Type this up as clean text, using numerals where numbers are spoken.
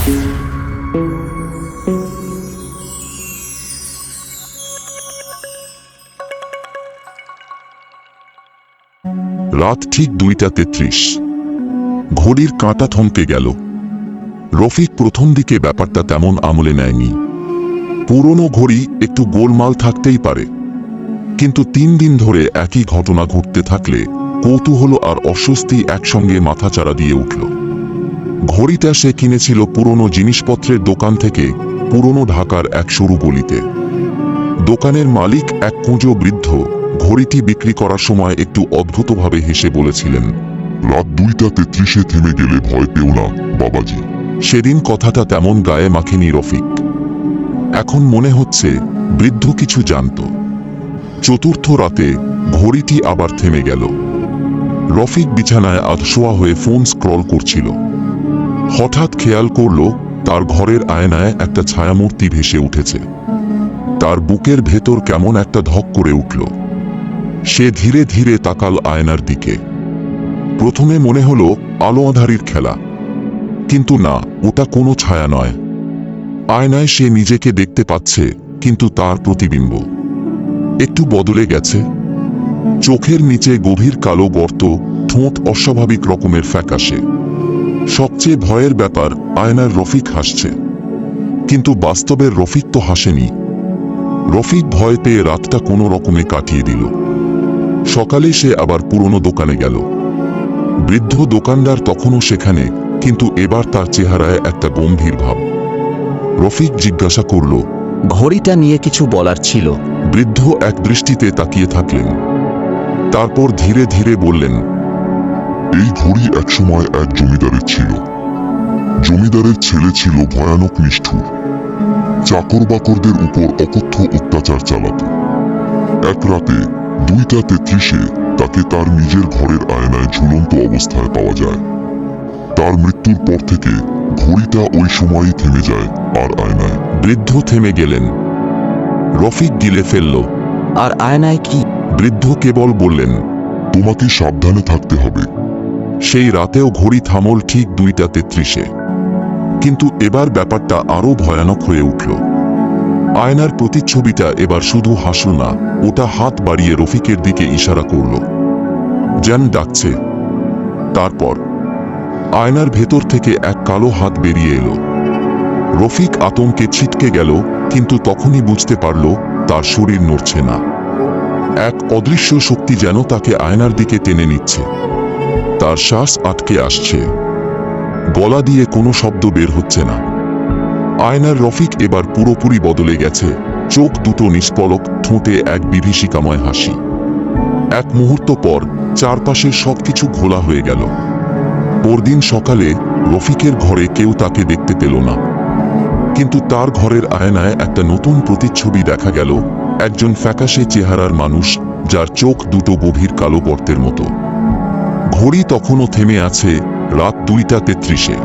রাত ঠিক 2:33। ঘড়ির কাঁটা থমকে গেল। রফিক প্রথম দিকে ব্যাপারটা তেমন আমলে নেয়নি। পুরনো ঘড়ি একটু গোলমাল থাকতেই পারে, কিন্তু 3 দিন ধরে একই ঘটনা ঘটতে থাকলে কৌতূহল আর অস্বস্তি একসঙ্গে মাথাচাড়া দিয়ে উঠল। ঘড়িটা সে কিনেছিল পুরনো জিনিসপত্রের দোকান থেকে, পুরনো ঢাকার এক সরু গলিতে। দোকানের মালিক এক কুঁজো বৃদ্ধ ঘড়িটি বিক্রি করার সময় একটু অদ্ভুতভাবে হেসে বলেছিলেন, রাত 2:33 থেমে গেলে ভয় পেও না বাবাজি। সেদিন কথাটা তেমন গায়ে মাখেনি রফিক। এখন মনে হচ্ছে বৃদ্ধ কিছু জানত। চতুর্থ রাতে ঘড়িটি আবার থেমে গেল। রফিক বিছানায় আধশোয়া হয়ে ফোন স্ক্রল করছিল। হঠাৎ খেয়াল করল তার ঘরের আয়নায় একটা ছায়ামূর্তি ভেসে উঠেছে। তার বুকের ভেতর কেমন একটা ধক করে উঠল। সে ধীরে ধীরে তাকাল আয়নার দিকে। প্রথমে মনে হলো আলো আঁধারির খেলা, কিন্তু না, ওটা কোনো ছায়া নয়। আয়নায় সে নিজেকে দেখতে পাচ্ছে, কিন্তু তার প্রতিবিম্ব একটু বদলে গেছে। চোখের নিচে গভীর কালো গর্ত, ঠোঁট অস্বাভাবিক রকমের ফ্যাকাশে। সবচেয়ে ভয়ের ব্যাপার, আয়নার রফিক হাসছে, কিন্তু বাস্তবের রফিক তো হাসেনি। রফিক ভয় পেয়ে রাতটা কোনো রকমে কাটিয়ে দিল। সকালে সে আবার পুরনো দোকানে গেল। বৃদ্ধ দোকানদার তখনও সেখানে, কিন্তু এবার তার চেহারায় একটা গম্ভীর ভাব। রফিক জিজ্ঞাসা করল, ঘড়িটা নিয়ে কিছু বলার ছিল? বৃদ্ধ এক দৃষ্টিতে তাকিয়ে থাকলেন, তারপর ধীরে ধীরে বললেন, এই ঘড়ি একসময় এক জমিদারের ছিল। জমিদারের ছেলে ছিল ভয়ানক নিষ্ঠুর। চাকর বাকরদের উপর অকথ্য অত্যাচার চালাত। এক রাতে 2:33 তাকে তার নিজের ঘরের আয়নায় ঝুলন্ত অবস্থায় পাওয়া যায়। তার মৃত্যুর পর থেকে ঘড়িটা ওই সময়ই থেমে যায়, আর আয়নায়। বৃদ্ধ থেমে গেলেন। রফিক গিলে ফেলল, আর আয়নায় কি? বৃদ্ধ কেবল বললেন, তোমাকে সাবধানে থাকতে হবে। সেই রাতেও ঘড়ি থামল ঠিক 2:33। কিন্তু এবার ব্যাপারটা আরো ভয়ানক হয়ে উঠল। আয়নার প্রতিচ্ছবিটা এবার শুধু হাসল না, ওটা হাত বাড়িয়ে রফিকের দিকে ইশারা করল, যেন ডাকছে। তারপর আয়নার ভেতর থেকে এক কালো হাত বেরিয়ে এলো। রফিক আতঙ্কে ছিটকে গেল, কিন্তু তখনই বুঝতে পারল তার শরীর নড়ছে না। এক অদৃশ্য শক্তি যেন তাকে আয়নার দিকে টেনে নিচ্ছে। তার শ্বাস আটকে আসছে, গলা দিয়ে কোনো শব্দ বের হচ্ছে না। আয়নার রফিক এবার পুরোপুরি বদলে গেছে। চোখ দুটো নিষ্পলক, ঠোঁটে এক বিভীষিকাময় হাসি। এক মুহূর্ত পর চারপাশের সবকিছু ঘোলা হয়ে গেল। পরদিন সকালে রফিকের ঘরে কেউ তাকে দেখতে পেল না, কিন্তু তার ঘরের আয়নায় একটা নতুন প্রতিচ্ছবি দেখা গেল। একজন ফ্যাকাশে চেহারার মানুষ, যার চোখ দুটো গভীর কালো গর্তের মতো। ঘড়ি তখনও থেমে আছে, রাত 2:33।